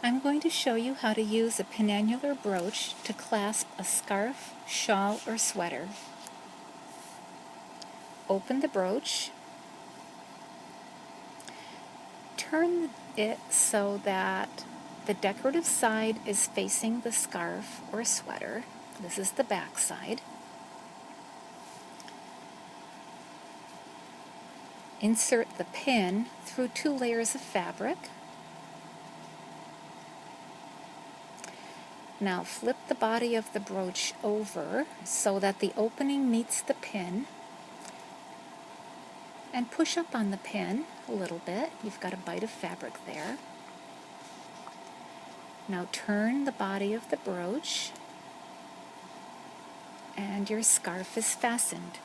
I'm going to show you how to use a penannular brooch to clasp a scarf, shawl, or sweater. Open the brooch, turn it so that the decorative side is facing the scarf or sweater. This is the back side. Insert the pin through 2 layers of fabric. Now flip the body of the brooch over so that the opening meets the pin, and push up on the pin a little bit. You've got a bite of fabric there. Now turn the body of the brooch and your scarf is fastened.